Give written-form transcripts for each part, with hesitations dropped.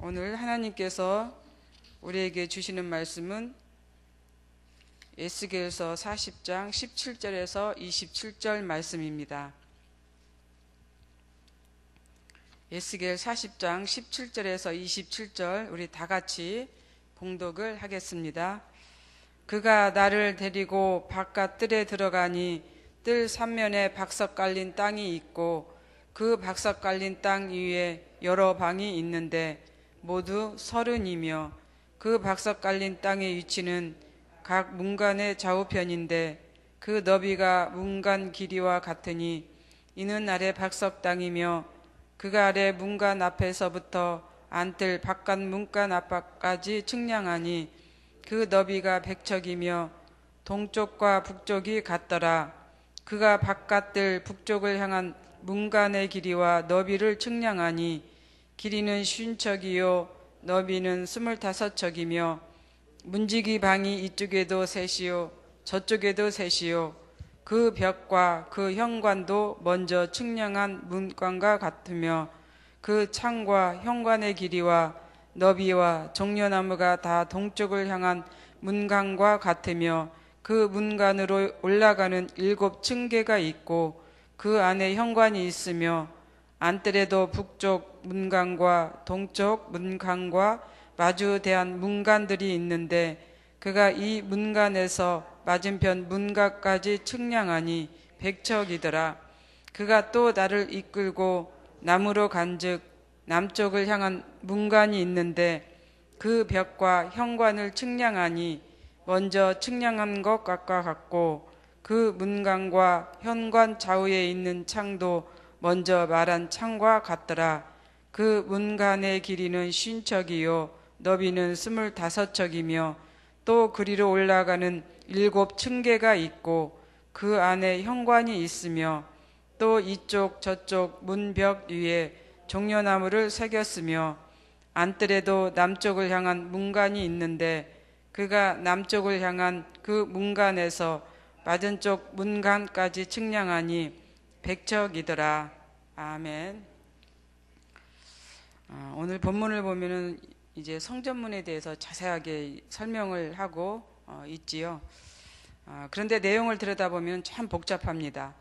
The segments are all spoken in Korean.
오늘 하나님께서 우리에게 주시는 말씀은 에스겔서 40장 17절에서 27절 말씀입니다. 에스겔 40장 17절에서 27절 우리 다 같이 봉독을 하겠습니다. 그가 나를 데리고 바깥 뜰에 들어가니 뜰 삼면에 박석 깔린 땅이 있고 그 박석 깔린 땅 위에 여러 방이 있는데 모두 30이며 그 박석 깔린 땅의 위치는 각 문간의 좌우편인데 그 너비가 문간 길이와 같으니 이는 아래 박석 땅이며 그가 아래 문간 앞에서부터 안뜰 바깥 문간 앞까지 측량하니 그 너비가 100척이며 동쪽과 북쪽이 같더라. 그가 바깥뜰 북쪽을 향한 문간의 길이와 너비를 측량하니 길이는 50척이요 너비는 25척이며 문지기 방이 이쪽에도 셋이요 저쪽에도 셋이요 그 벽과 그 현관도 먼저 측량한 문관과 같으며 그 창과 현관의 길이와 너비와 종려나무가 다 동쪽을 향한 문간과 같으며 그 문간으로 올라가는 7층계가 있고 그 안에 현관이 있으며 안뜰에도 북쪽 문간과 동쪽 문간과 마주대한 문간들이 있는데 그가 이 문간에서 맞은편 문간까지 측량하니 100척이더라. 그가 또 나를 이끌고 남으로 간즉 남쪽을 향한 문간이 있는데 그 벽과 현관을 측량하니 먼저 측량한 것과 같고 그 문간과 현관 좌우에 있는 창도 먼저 말한 창과 같더라. 그 문간의 길이는 50척이요 너비는 25척이며 또 그리로 올라가는 7층계가 있고 그 안에 현관이 있으며 또 이쪽 저쪽 문벽 위에 종려나무를 새겼으며 안뜰에도 남쪽을 향한 문간이 있는데 그가 남쪽을 향한 그 문간에서 맞은쪽 문간까지 측량하니 100척이더라. 아멘. 오늘 본문을 보면은 이제 성전문에 대해서 자세하게 설명을 하고 있지요. 그런데 내용을 들여다보면 참 복잡합니다.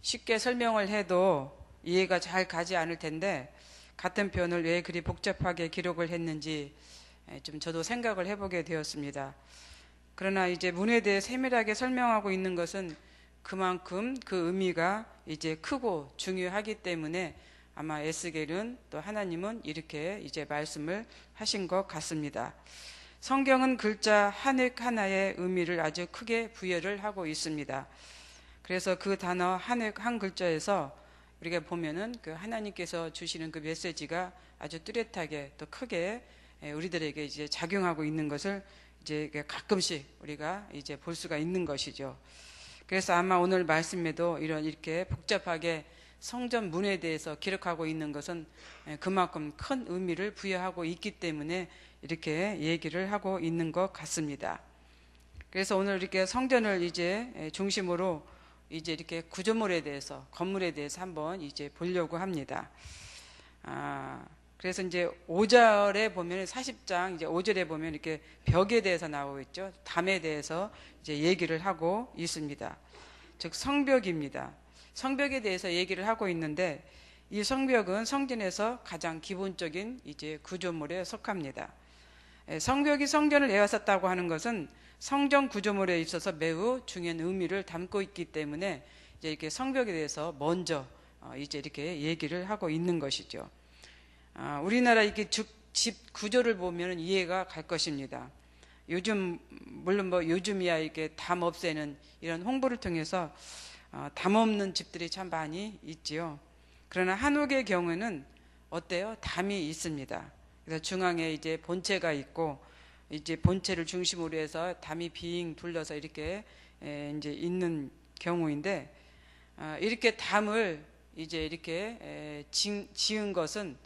쉽게 설명을 해도 이해가 잘 가지 않을 텐데 같은 표현을 왜 그리 복잡하게 기록을 했는지 좀 저도 생각을 해보게 되었습니다. 그러나 이제 문에 대해 세밀하게 설명하고 있는 것은 그만큼 그 의미가 이제 크고 중요하기 때문에 아마 에스겔은 또 하나님은 이렇게 이제 말씀을 하신 것 같습니다. 성경은 글자 한 획 하나의 의미를 아주 크게 부여를 하고 있습니다. 그래서 그 단어 한 획 한 글자에서 우리가 보면은 그 하나님께서 주시는 그 메시지가 아주 뚜렷하게 또 크게 우리들에게 이제 작용하고 있는 것을 이제 가끔씩 우리가 이제 볼 수가 있는 것이죠. 그래서 아마 오늘 말씀에도 이렇게 복잡하게 성전 문에 대해서 기록하고 있는 것은 그만큼 큰 의미를 부여하고 있기 때문에 이렇게 얘기를 하고 있는 것 같습니다. 그래서 오늘 이렇게 성전을 이제 중심으로 이제 이렇게 구조물에 대해서 건물에 대해서 한번 이제 보려고 합니다. 그래서 이제 5절에 보면 40장 이제 5절에 보면 이렇게 벽에 대해서 나오고 있죠. 담에 대해서 이제 얘기를 하고 있습니다. 즉 성벽입니다. 성벽에 대해서 얘기를 하고 있는데 이 성벽은 성전에서 가장 기본적인 이제 구조물에 속합니다. 성벽이 성전을 에워쌌다고 하는 것은 성전 구조물에 있어서 매우 중요한 의미를 담고 있기 때문에 이제 이렇게 성벽에 대해서 먼저 이제 이렇게 얘기를 하고 있는 것이죠. 우리나라 이렇게 집 구조를 보면 이해가 갈 것입니다. 요즘 물론 뭐 요즘이야 이렇게 담 없애는 이런 홍보를 통해서 담 없는 집들이 참 많이 있지요. 그러나 한옥의 경우는 어때요? 담이 있습니다. 그래서 중앙에 이제 본체가 있고 이제 본체를 중심으로 해서 담이 빙 둘러서 이렇게 이제 있는 경우인데 이렇게 담을 이제 이렇게 지은 것은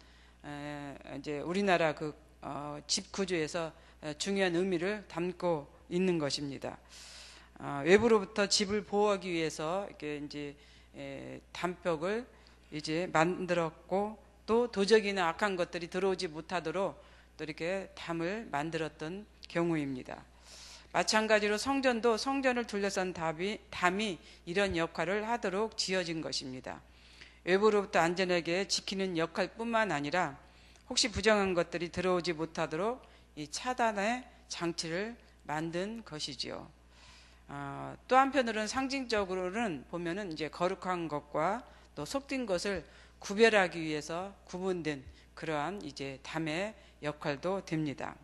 이제 우리나라 그 집 구조에서 중요한 의미를 담고 있는 것입니다. 외부로부터 집을 보호하기 위해서 이렇게 이제 담벽을 이제 만들었고 또 도적이나 악한 것들이 들어오지 못하도록 또 이렇게 담을 만들었던 경우입니다. 마찬가지로 성전도 성전을 둘러싼 담이 이런 역할을 하도록 지어진 것입니다. 외부로부터 안전하게 지키는 역할뿐만 아니라 혹시 부정한 것들이 들어오지 못하도록 이 차단의 장치를 만든 것이지요. 또 한편으로는 상징적으로는 보면은 이제 거룩한 것과 또 속된 것을 구별하기 위해서 구분된 그러한 이제 담의 역할도 됩니다.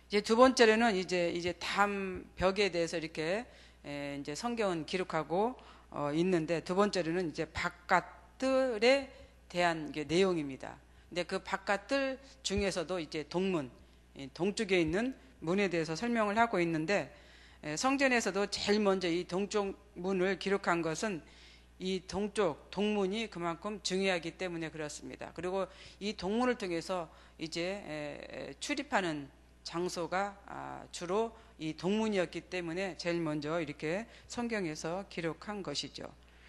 이제 두 번째로는 이제 담 벽에 대해서 이렇게 이제 성경은 기록하고 있는데, 두 번째로는 이제 바깥들에 대한 내용입니다. 근데 그 바깥들 중에서도 이제 동문, 동쪽에 있는 문에 대해서 설명을 하고 있는데, 성전에서도 제일 먼저 이 동쪽 문을 기록한 것은 이 동쪽 동문이 그만큼 중요하기 때문에 그렇습니다. 그리고 이 동문을 통해서 이제 출입하는 장소가 주로 이 동문이었기 때문에 제일 먼저 이렇게 성경에서 기록한 것이죠.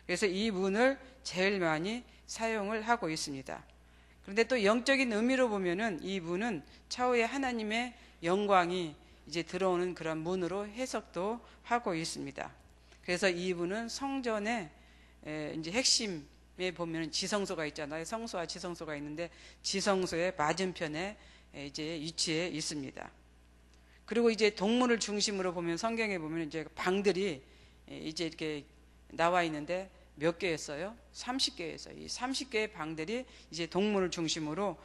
그래서 이 문을 제일 많이 사용을 하고 있습니다. 그런데 또 영적인 의미로 보면은 이 문은 차후에 하나님의 영광이 이제 들어오는 그런 문으로 해석도 하고 있습니다. 그래서 이 문은 성전의 이제 핵심에 보면 지성소가 있잖아요. 성소와 지성소가 있는데 지성소의 맞은편에 이제 위치해 있습니다. 그리고 이제 동문을 중심으로 보면 성경에 보면 이제 방들이 이제 이렇게 나와 있는데 몇 개였어요? 30개였어요. 이 30개의 방들이 이제 동문을 중심으로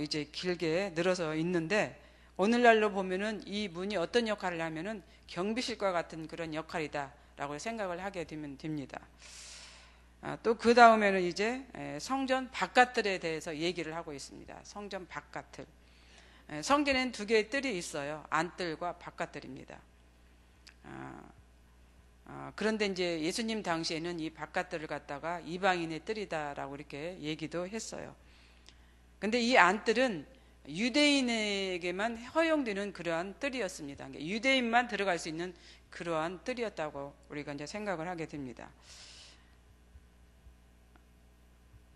이제 길게 늘어서 있는데, 오늘날로 보면은 이 문이 어떤 역할을 하면은 경비실과 같은 그런 역할이다라고 생각을 하게 되면 됩니다. 또 그 다음에는 이제 성전 바깥들에 대해서 얘기를 하고 있습니다. 성전 바깥들. 성전에는 두 개의 뜰이 있어요. 안뜰과 바깥뜰입니다. 그런데 이제 예수님 당시에는 이 바깥뜰을 갖다가 이방인의 뜰이다라고 이렇게 얘기도 했어요. 근데 이 안뜰은 유대인에게만 허용되는 그러한 뜰이었습니다. 유대인만 들어갈 수 있는 그러한 뜰이었다고 우리가 이제 생각을 하게 됩니다.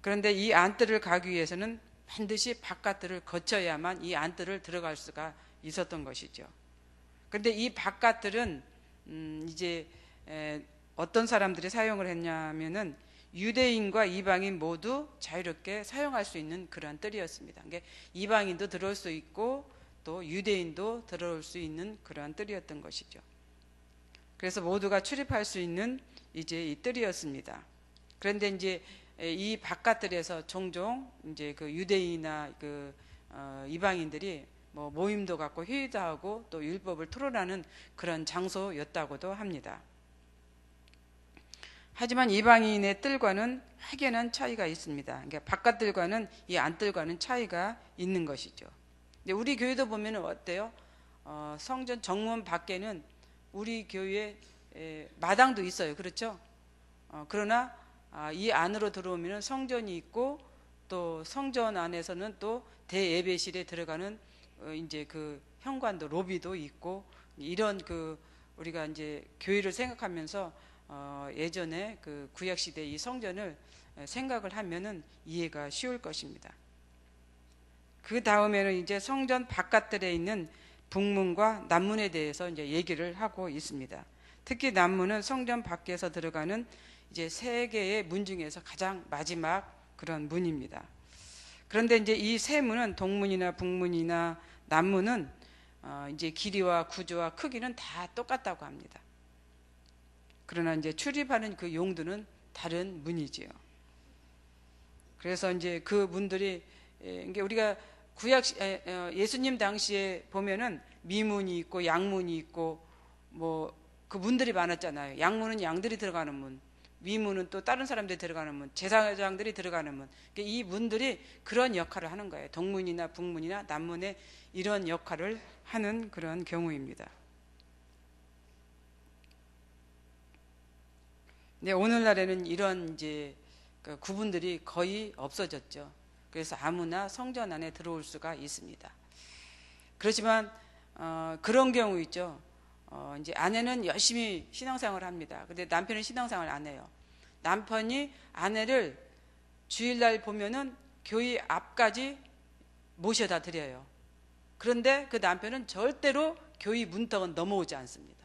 그런데 이 안뜰을 가기 위해서는 반드시 바깥뜰을 거쳐야만 이 안뜰을 들어갈 수가 있었던 것이죠. 그런데 이 바깥뜰은 이제 어떤 사람들이 사용을 했냐면은 유대인과 이방인 모두 자유롭게 사용할 수 있는 그런 뜰이었습니다. 그러니까 이방인도 들어올 수 있고 또 유대인도 들어올 수 있는 그러한 뜰이었던 것이죠. 그래서 모두가 출입할 수 있는 이제 이 뜰이었습니다. 그런데 이제 이 바깥뜰에서 종종 이제 그 유대인이나 그 이방인들이 뭐 모임도 갖고 회의도 하고 또 율법을 토론하는 그런 장소였다고도 합니다. 하지만 이방인의 뜰과는 확연한 차이가 있습니다. 그러니까 바깥뜰과는 이 안뜰과는 차이가 있는 것이죠. 근데 우리 교회도 보면 어때요? 성전 정문 밖에는 우리 교회 마당도 있어요. 그렇죠? 그러나 이 안으로 들어오면 성전이 있고 또 성전 안에서는 또 대예배실에 들어가는 이제 그 현관도 로비도 있고, 이런 그 우리가 이제 교회를 생각하면서 예전에 그 구약 시대 이 성전을 생각을 하면은 이해가 쉬울 것입니다. 그 다음에는 이제 성전 바깥들에 있는 북문과 남문에 대해서 이제 얘기를 하고 있습니다. 특히 남문은 성전 밖에서 들어가는 이제 세 개의 문 중에서 가장 마지막 그런 문입니다. 그런데 이제 이 세 문은 동문이나 북문이나 남문은 이제 길이와 구조와 크기는 다 똑같다고 합니다. 그러나 이제 출입하는 그 용도는 다른 문이지요. 그래서 이제 그 문들이 우리가 구약 예수님 당시에 보면은 미문이 있고 양문이 있고 뭐 그 문들이 많았잖아요. 양문은 양들이 들어가는 문, 미문은 또 다른 사람들이 들어가는 문, 제사장들이 들어가는 문. 이 문들이 그런 역할을 하는 거예요. 동문이나 북문이나 남문에 이런 역할을 하는 그런 경우입니다. 근데 오늘날에는 이런 이제 그 구분들이 거의 없어졌죠. 그래서 아무나 성전 안에 들어올 수가 있습니다. 그렇지만 그런 경우 있죠. 이제 아내는 열심히 신앙생활을 합니다. 근데 남편은 신앙생활을 안 해요. 남편이 아내를 주일날 보면은 교회 앞까지 모셔다 드려요. 그런데 그 남편은 절대로 교회 문턱은 넘어오지 않습니다.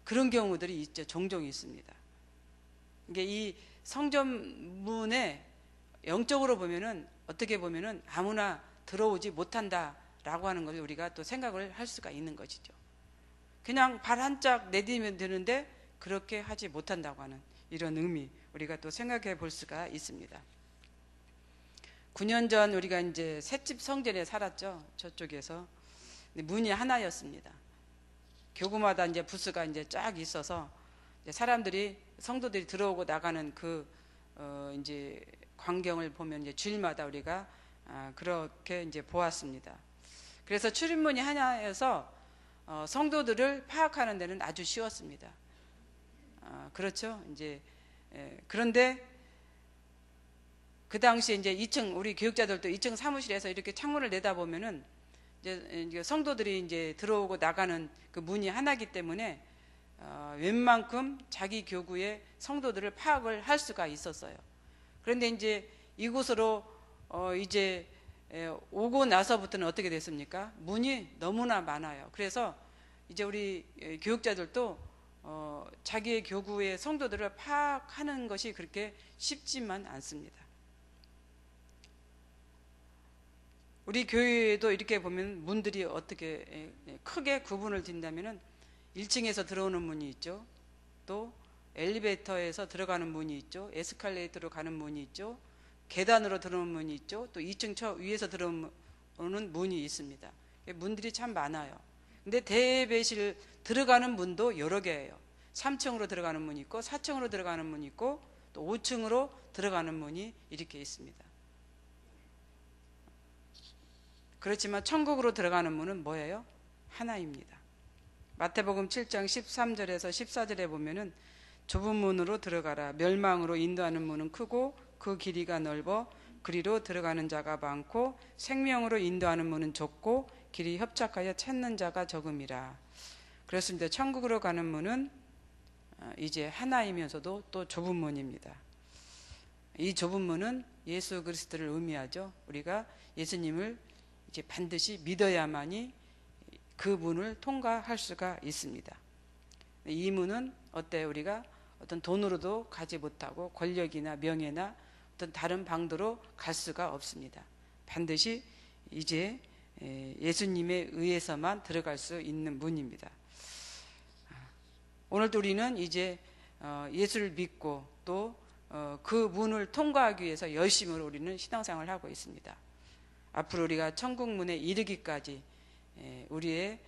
그런 경우들이 있죠. 종종 있습니다. 이게 이 성전문에 영적으로 보면은 어떻게 보면은 아무나 들어오지 못한다라고 하는 걸 우리가 또 생각을 할 수가 있는 것이죠. 그냥 발 한 짝 내디면 되는데 그렇게 하지 못한다고 하는 이런 의미 우리가 또 생각해 볼 수가 있습니다. 9년 전 우리가 이제 셋집 성전에 살았죠. 저쪽에서. 문이 하나였습니다. 교구마다 이제 부스가 이제 쫙 있어서 이제 사람들이 성도들이 들어오고 나가는 그 이제 광경을 보면 이제 주일마다 우리가 그렇게 이제 보았습니다. 그래서 출입문이 하나여서 성도들을 파악하는 데는 아주 쉬웠습니다. 그렇죠. 이제 그런데 그 당시에 이제 2층 우리 교육자들도 2층 사무실에서 이렇게 창문을 내다보면은 이제 성도들이 이제 들어오고 나가는 그 문이 하나이기 때문에 웬만큼 자기 교구의 성도들을 파악을 할 수가 있었어요. 그런데 이제 이곳으로 이제 오고 나서부터는 어떻게 됐습니까? 문이 너무나 많아요. 그래서 이제 우리 교육자들도 자기의 교구의 성도들을 파악하는 것이 그렇게 쉽지만 않습니다. 우리 교회도 이렇게 보면 문들이 어떻게 크게 구분을 둔다면은 1층에서 들어오는 문이 있죠. 또 엘리베이터에서 들어가는 문이 있죠. 에스컬레이터로 가는 문이 있죠. 계단으로 들어오는 문이 있죠. 또 2층 저 위에서 들어오는 문이 있습니다. 문들이 참 많아요. 근데 대배실 들어가는 문도 여러 개예요. 3층으로 들어가는 문이 있고 4층으로 들어가는 문이 있고 또 5층으로 들어가는 문이 이렇게 있습니다. 그렇지만 천국으로 들어가는 문은 뭐예요? 하나입니다. 마태복음 7장 13절에서 14절에 보면은 좁은 문으로 들어가라. 멸망으로 인도하는 문은 크고 그 길이가 넓어 그리로 들어가는 자가 많고 생명으로 인도하는 문은 좁고 길이 협착하여 찾는 자가 적음이라. 그렇습니다. 천국으로 가는 문은 이제 하나이면서도 또 좁은 문입니다. 이 좁은 문은 예수 그리스도를 의미하죠. 우리가 예수님을 이제 반드시 믿어야만이 그 문을 통과할 수가 있습니다. 이 문은 어때? 우리가 어떤 돈으로도 가지 못하고 권력이나 명예나 어떤 다른 방도로 갈 수가 없습니다. 반드시 이제 예수님에 의해서만 들어갈 수 있는 문입니다. 오늘도 우리는 이제 예수를 믿고 또 그 문을 통과하기 위해서 열심으로 우리는 신앙생활을 하고 있습니다. 앞으로 우리가 천국 문에 이르기까지 우리의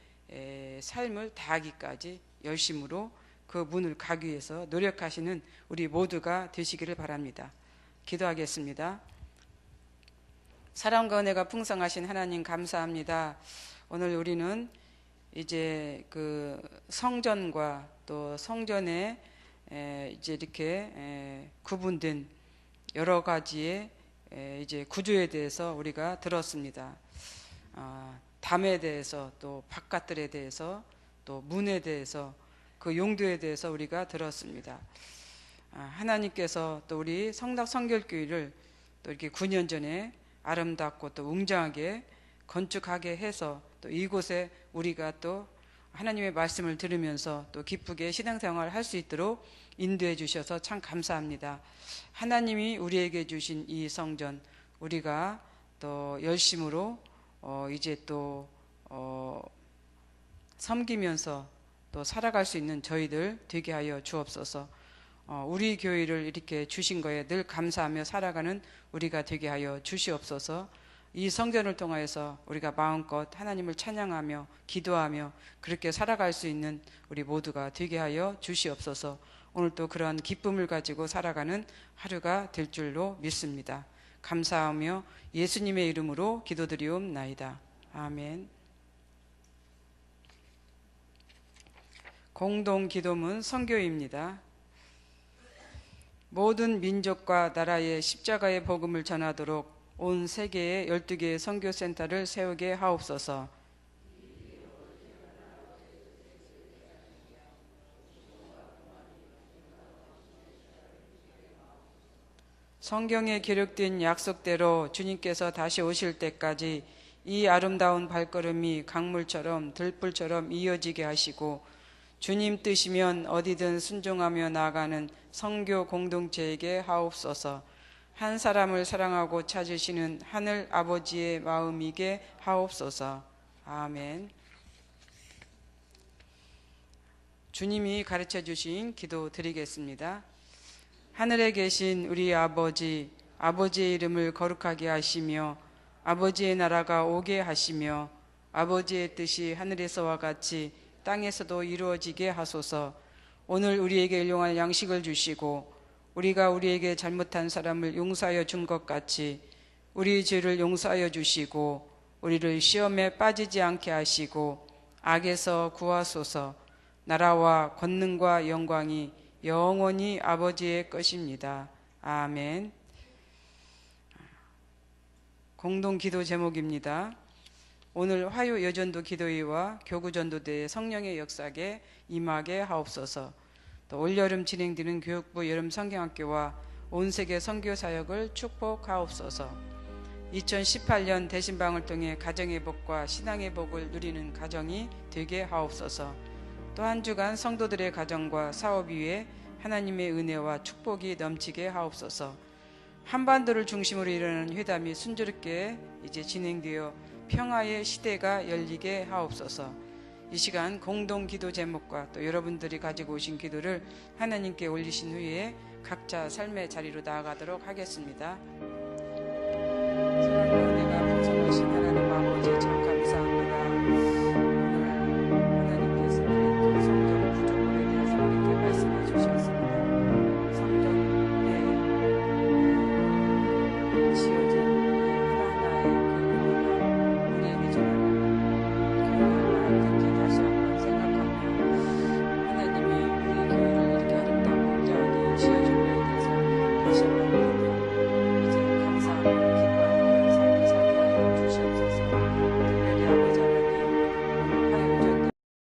삶을 다하기까지 열심으로 그 문을 가기 위해서 노력하시는 우리 모두가 되시기를 바랍니다. 기도하겠습니다. 사랑과 은혜가 풍성하신 하나님 감사합니다. 오늘 우리는 이제 그 성전과 또 성전에 이제 이렇게 구분된 여러 가지의 이제 구조에 대해서 우리가 들었습니다. 담에 대해서 또 바깥들에 대해서 또 문에 대해서 그 용도에 대해서 우리가 들었습니다. 하나님께서 또 우리 성락 성결교회를 또 이렇게 9년 전에 아름답고 또 웅장하게 건축하게 해서 또 이곳에 우리가 또 하나님의 말씀을 들으면서 또 기쁘게 신앙생활을 할 수 있도록 인도해 주셔서 참 감사합니다. 하나님이 우리에게 주신 이 성전 우리가 또 열심으로 이제 또 섬기면서 또 살아갈 수 있는 저희들 되게 하여 주옵소서. 우리 교회를 이렇게 주신 거에 늘 감사하며 살아가는 우리가 되게 하여 주시옵소서. 이 성전을 통하여서 우리가 마음껏 하나님을 찬양하며 기도하며 그렇게 살아갈 수 있는 우리 모두가 되게 하여 주시옵소서. 오늘 또 그러한 기쁨을 가지고 살아가는 하루가 될 줄로 믿습니다. 감사하며 예수님의 이름으로 기도드리옵나이다. 아멘. 공동 기도문 선교입니다. 모든 민족과 나라에 십자가의 복음을 전하도록 온 세계에 12개의 선교센터를 세우게 하옵소서. 성경에 기록된 약속대로 주님께서 다시 오실 때까지 이 아름다운 발걸음이 강물처럼 들불처럼 이어지게 하시고 주님 뜻이면 어디든 순종하며 나아가는 선교 공동체에게 하옵소서. 한 사람을 사랑하고 찾으시는 하늘 아버지의 마음이게 하옵소서. 아멘. 주님이 가르쳐 주신 기도 드리겠습니다. 하늘에 계신 우리 아버지, 아버지의 이름을 거룩하게 하시며 아버지의 나라가 오게 하시며 아버지의 뜻이 하늘에서와 같이 땅에서도 이루어지게 하소서. 오늘 우리에게 일용할 양식을 주시고 우리가 우리에게 잘못한 사람을 용서하여 준 것 같이 우리 죄를 용서하여 주시고 우리를 시험에 빠지지 않게 하시고 악에서 구하소서. 나라와 권능과 영광이 영원히 아버지의 것입니다. 아멘. 공동 기도 제목입니다. 오늘 화요 여전도 기도회와 교구전도대의 성령의 역사에 임하게 하옵소서. 또 올여름 진행되는 교육부 여름 성경학교와 온 세계 선교 사역을 축복하옵소서. 2018년 대신방을 통해 가정의 복과 신앙의 복을 누리는 가정이 되게 하옵소서. 또 한 주간 성도들의 가정과 사업 위에 하나님의 은혜와 축복이 넘치게 하옵소서. 한반도를 중심으로 일어나는 회담이 순조롭게 이제 진행되어 평화의 시대가 열리게 하옵소서. 이 시간 공동 기도 제목과 또 여러분들이 가지고 오신 기도를 하나님께 올리신 후에 각자 삶의 자리로 나아가도록 하겠습니다.